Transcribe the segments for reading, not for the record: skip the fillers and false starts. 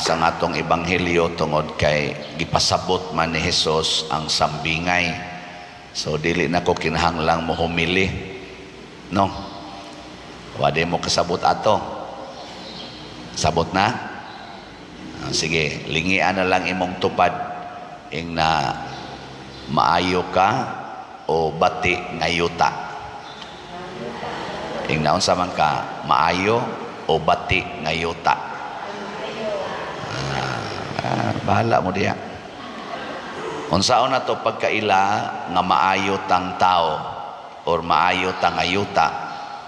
sa ngatong ebanghelyo tungod kay gipasabot man ni Hesus ang sambingay. So dili na ko kinahanglang mo humili, no? Wade mo kasabot ato. Sabot na? Sige, lingian na lang imong tupad ing na maayo ka o bati ngayuta. Ing naon sa man ka, maayo o bati ngayuta. Bahala mo diya. Unsaon na to pagkaila nga maayo tang tao or maayo tang ayuta,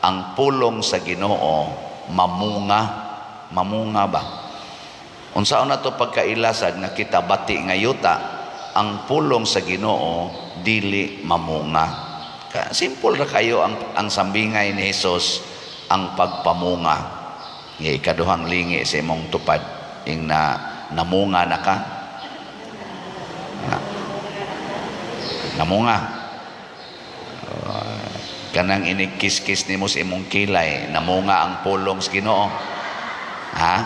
ang pulong sa Ginoo mamunga ba? Unsaon na to pagkailasad nga kita bati ngayuta, ang pulong sa Ginoo dili mamunga. Simple ra kayo ang sambingay ni Hesus, ang pagpamunga. Ikaduhang lingi sa imong tupad ing namunga na ka. Namunga. Kanang inikis-kis nimo sa imong kilay, namunga ang pulong sa Ginoo. Ha?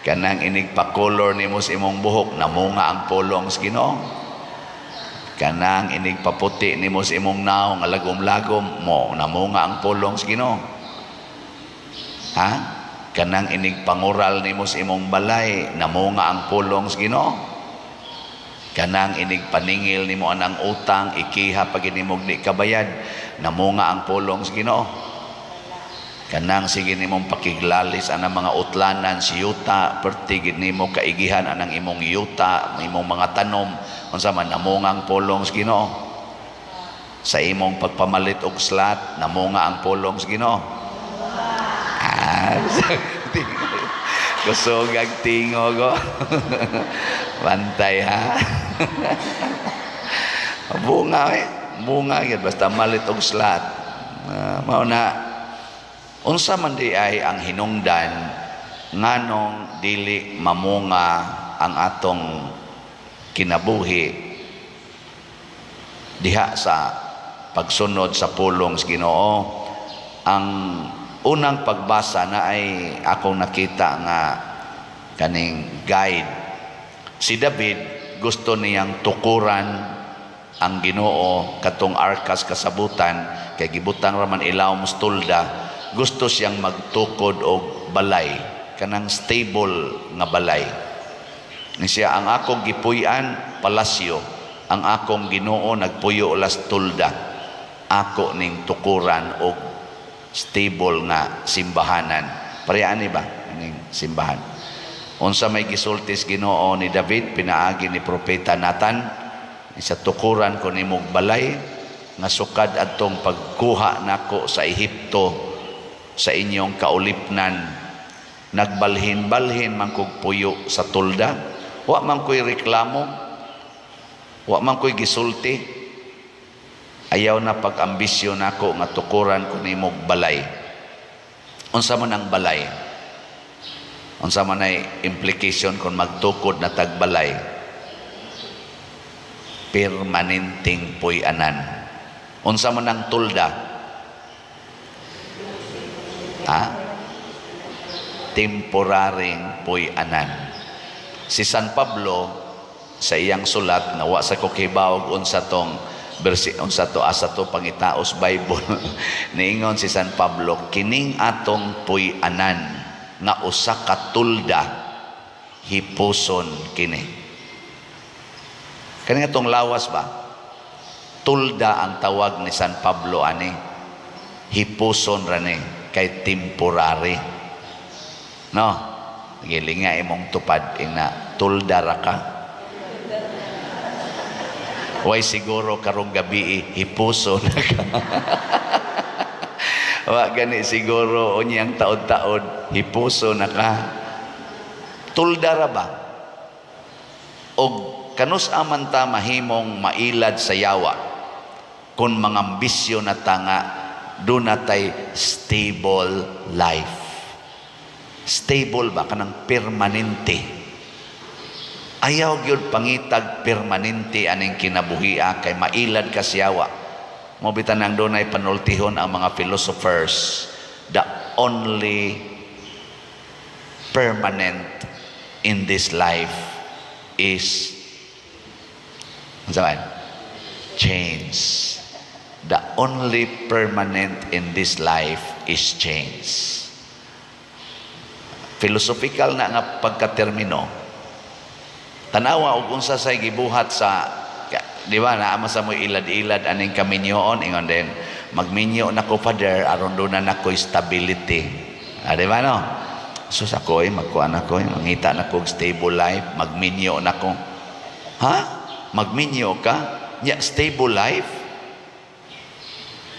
Kanang inigpa-color nimo sa imong buhok, namunga ang pulong sa Ginoo. Kanang inigpaputi nimo sa imong naong nga lagom-lagom mo, namunga ang pulong sa Ginoo. Ha? Kanang inigpangural nimo sa imong balay, namunga ang pulong sa Ginoo. Kanang inigpaningil nimo anang utang, ikiha pag inimog di kabayad, namunga ang pulong sa Ginoo. Kanang sige nimong pakiglalis anang mga utlanan si yuta, pertigid nimo kaigihan anang imong yuta, imong mga tanom, unsa man namunga ang pulong sa Ginoo. Sa imong pagpamalit og slat, namunga ang pulong sa Ginoo. Kusog ang tingo ko. Bantay ha. Bunga yun, basta malit og slat. Mao na, unsa man di ay ang hinungdan nganong dili mamunga ang atong kinabuhi diha sa pagsunod sa pulong sa Ginoo. Ang unang pagbasa na ay akong nakita nga kaning guide. Si David gusto niyang tukuran ang Ginoo katong arkas kasabutan kay gibutang raman ilaw mustulda. Gusto siyang magtukod og balay, kanang stable nga balay. Ni siya, ang akong gipuy-an palasyo, ang akong Ginoo nagpuyo ulas tulda. Ako ning tukuran og stable nga simbahanan. Pareani ba ning simbahan? Unsa may gisultis Ginoo ni David pinaagi ni propeta Nathan, isa tukuran ko nimong balay nga sukad adtong pagkuha nako sa Ehipto sa inyong kaulipnan, nagbalhin-balhin man kog puyo sa tulda, wa man ko'y reklamo, wa man ko'y gisulti. Ayaw na pag-ambisyon nako nga tukuran ko nimong balay. Unsa man ang balay? Unsa man ay implication kung magtukod na tagbalay? Permanenteng puy-anan. Unsa man ang tulda? Temporaring puy-anan. Si San Pablo sa iyang sulat nga wa sa ko kibawog unsa tong unsa to asa to pangitaos Bible niingon si San Pablo, kining atong puy-anan nga usa ka tulda hipuson kini. Kani nga tong lawas ba? Tulda ang tawag ni San Pablo ani. Hipuson ra ni kay temporary. No? Gilinga imong tupad ina tulda ra ka. Way siguro karong gabi hipuson na ka. Wa gani siguro unyang taod-taod hipuso na ka. Tulda ra ba? Og kanus aman ta mahimong mailad sa yawa kung mga ambisyon na tanga do natay stable life. Stable ba kanang permanente? Ayaw gyud pangitag permanente aning kinabuhia kay mailad ka sa yawa. Mo bitan nang dunay panultihon ang mga philosophers, the only permanent in this life is change. The only permanent in this life is change. Philosophical na nga pagkatermino. Tanawa og unsa say gibuhat sa, di ba, naama sa mo ilad-ilad aning kaminyoon, ingon din magminyo na ko, Father, aron do na nakoy stability. Di ba, no? Sus ako'y magkuan ako, mangita na kong stable life, magminyo na ko. Ha? Magminyo ka? Nya stable life?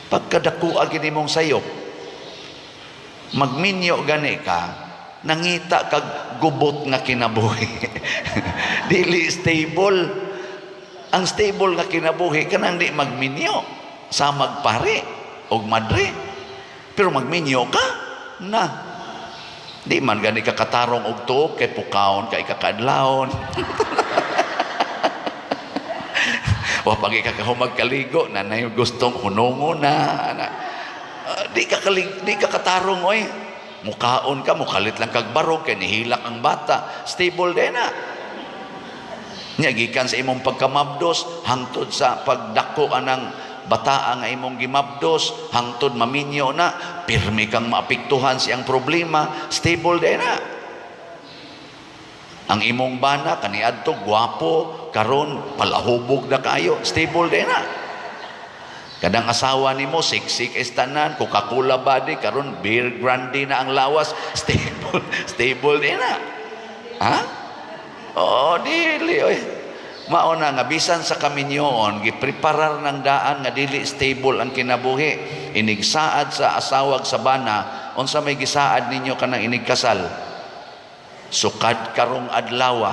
Pagkadakua gini mong sayop, magminyo gani ka, nangita kag gubot nga kinabuhi. Dili stable. Ang stable nga kinabuhi kanang di magminyo sa magpare og madre. Pero magminyo ka na di man gani ka katarong og tuok kay pukaon kay kakadlawon. Wa pagi ka humag kaligo na nay gustong hunongo na. Di ka katarong oy. Mukaon ka, mukalit lang kag barog kay nihilak ang bata. Stable din na. Nya gikan sa imong pagkamabdos hangtod sa pagdako anang bataa nga imong gimabdos hangtod maminyo na, pirmi kang maapektuhan siyang problema. Stable din na. Ang imong bana kaniadto gwapo, karon palahubog na kayo. Stable din na. Kadang asawa nimo siksik istanan, Coca-Cola body, karon beer brandy na ang lawas. Stable din na. Ha? Oo, dili oy. Mao na nga bisan sa kaminyoon gipreparar ng daan nga dili stable ang kinabuhi. Inigsaad sa asawag sa bana, unsa may gisaad ninyo kanang inigkasal? Sukad karong adlaw,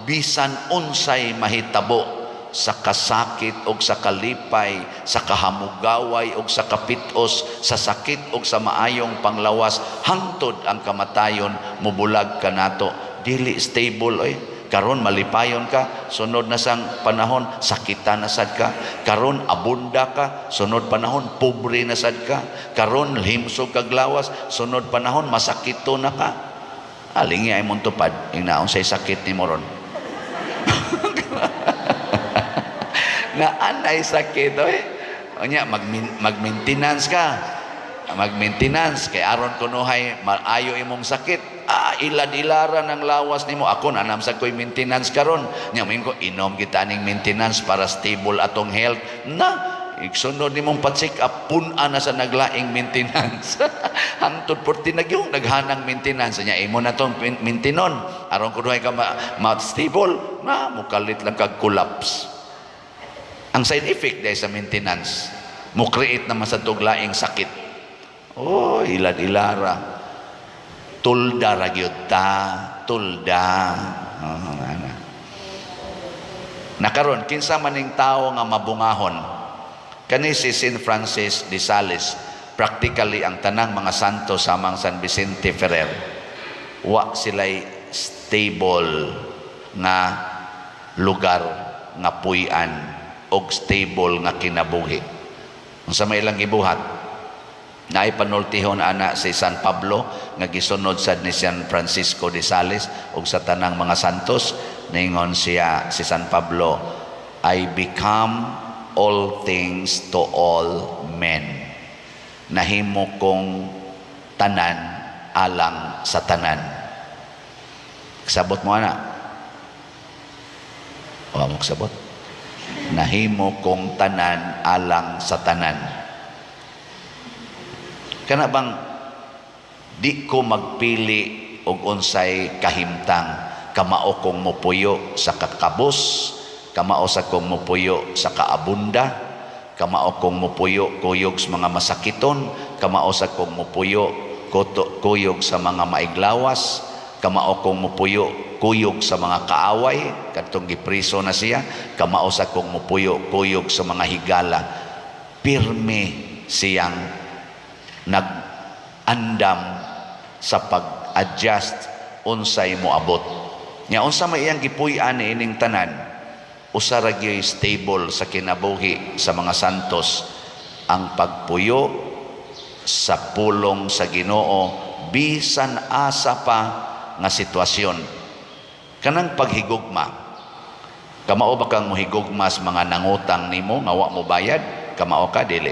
bisan unsay mahitabo sa kasakit o sa kalipay, sa kahamugaway o sa kapitos, sa sakit o sa maayong panglawas, hangtod ang kamatayon, mubulag ka nato. Dili stable oy. Karon malipayon ka, sunod na sang panahon sakitan na sad ka. Karon abunda ka, sunod panahon pobre na sad ka. Karon himsog kag lawas, sunod panahon masakito na ka. Alingi ay mong tupad, inaon say sakit ni moron. Na anay sakit oy. Onya mag-maintenance ka. Mag-maintenance kay aron kunuhay maayo imong sakit. Ilad-ilaran ang lawas nimo. Ako nanam sa ko'y maintenance karon. Nya mo ko inom kita ning maintenance para stable atong health. Na igsunod nimong pa-check up pun-an na sa naglaing maintenance. Hangtod porti nagyong naghanang maintenance nya imo na tong maintenon aron kunuhay ka ma-stable na mukalit lang kag collapse. Ang side effect dahil sa maintenance mo create naman sa tuglaing sakit. Oh, ilad-ilara. Tulda ragyod ta, tulda. Nakaron kinsa maning tao nga mabungahon. Kani si Saint Francis de Sales, practically ang tanang mga santo samang San Vicente Ferrer. Wa sila'y stable nga lugar nga puy-an og stable nga kinabuhi. Unsa may ilang gibuhat? Naay panultihon ana si San Pablo nga gisunod sad ni San Francisco de Sales ug sa tanang mga santos. Ningon siya si San Pablo, I become all things to all men. Nahimo kong tanan alang sa tanan. Sabot mo ana? O mo sabot? Nahimo kong tanan alang sa tanan. Kana bang di ko magpili og unsay kahimtang, kamao kong mupuyo sa kakabos, kamao sa kong mupuyo sa kaabunda, kamao kong mupuyo kuyog sa mga masakiton, kamao sa kong mupuyo kuyog sa mga maiglawas, kamao kong mupuyo kuyog sa mga kaaway kadtong gipriso na siya, kamao sa kong mupuyo kuyog sa mga higala. Pirme siyang nag-andam sa pag-adjust unsay moabot. Nya unsa may iyang gipuy-an ining tanan, usa ra gyud stable sa kinabuhi sa mga santos ang pagpuyo sa pulong sa Ginoo bisan asa pa nga sitwasyon. Kanang paghigugma, kamao ba kang mohigugma sa mga nangutang nimo nga wa mo bayad? Kamao ka dili?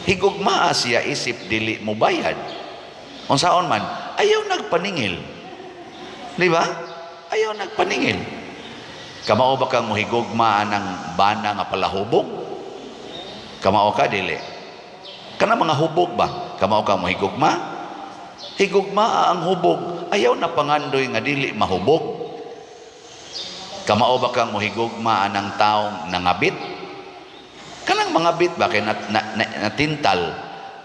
Higugma siya isip dili mo bayad. Unsaon man, ayaw nagpaningil. Di ba? Ayaw nagpaningil. Kamao ba kang mohigugma ng bana nga palahubog? Kamao ka dili? Kana mga hubog ba? Kamao ka mohigugma? Higugma ang hubog, ayaw na pangandoy nga dili mahubog. Kamao ba kang mohigugma ng taong nangabit? Kanang mga bit ba kay natintal?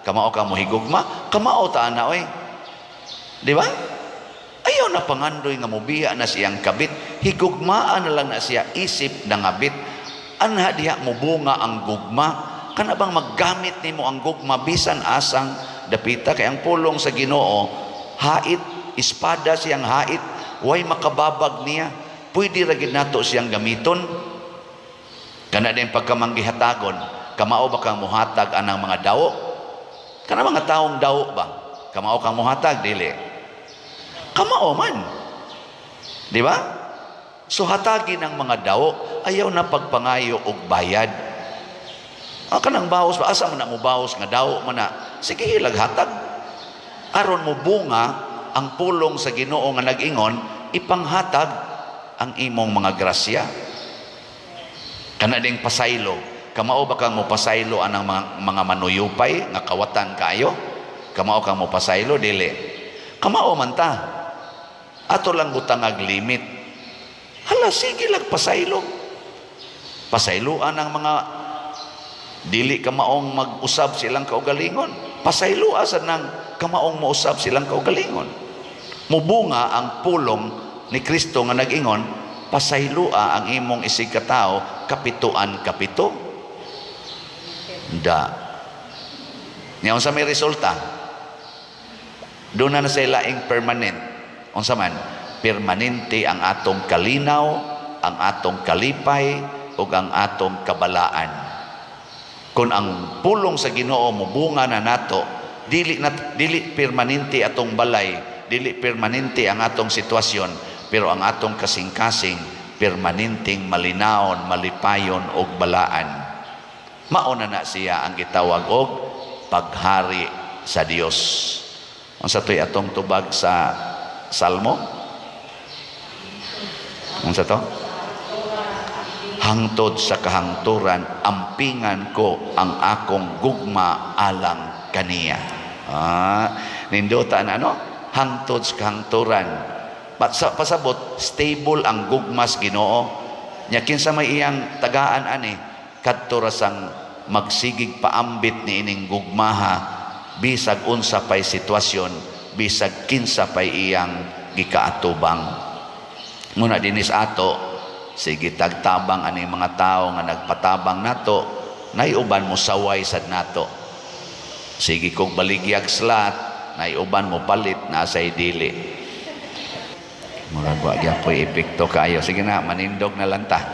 Kamao kang mohigugma? Kamao ta na oy. Di ba? Ayaw na pangandoy nga mobiya na siyang kabit. Higugmaan na lang na siya isip nangabit. Anha diha mo bunga ang gugma. Kana bang maggamit nimo ang gugma bisan asang dapita kay ang pulong sa Ginoo hait, espada siyang hait, way makababag niya. Pwede ra gid nato siyang gamiton. Kana din pagkamanggihatagon, kamao ba kang muhatag anang mga dawo? Kana mga taong dawo ba? Kamao kang muhatag dili? Kamao man. Di ba? So hatagi ng mga dawo, ayaw na pagpangayo og bayad. Kanang bawas ba? Asa mo na mo bawas nga daw mo na? Sige, ilag hatag. Aron mo bunga ang pulong sa Ginoo nga nag-ingon, ipanghatag ang imong mga grasya. Kana ding pasaylo. Kamao ba kang mo pasaylo anang mga manuyupay nga kawatan kayo? Kamao kang mo pasaylo? Dili. Kamao man ta. Ato lang butangag limit. Hala, sige lang pasaylo. Pasayloan ang mga dili ka maong mag-usab silang kaugalingon. Pasayloa sa nang kamaong mausab silang kaugalingon. Mubunga ang pulong ni Kristo nga nag-ingon, pasayloa ang imong isig katao, kapituan kapito. Da. Ngayon sa may resulta, doon na sa ilaing permanent. Unsa man, permanente ang atong kalinaw, ang atong kalipay, ug ang atong kabalaan. Kung ang pulong sa Ginoo mubunga na nato, dili permanente atong balay, dili permanente ang atong sitwasyon, pero ang atong kasing-kasing permanenteng malinawon, malipayon og balaan. Mauna na siya ang gitawag og paghari sa Dios. Unsa toy atong tubag sa Salmo? Unsa to? Hangtod sa kahangturan, ampingan ko ang akong gugma alang kaniya. Nindutan ano? Hangtod sa kahangturan. Pasabot, stable ang gugmas Ginoo. Nya kinsa may iyang tagaan ani, kadto ra sang magsigig paambit ni ining gugmaha, bisag unsa pay sitwasyon, bisag kinsa pay iyang gikaatubang. Muna dinis ato, sige tagtabang ani mga tao nga nagpatabang nato, naiuban mo saway sad nato. Sige kog baligyag slat, naiuban mo palit na say dili. Murag wa gyapon epekto kayo. Sige na, manindog na lang ta.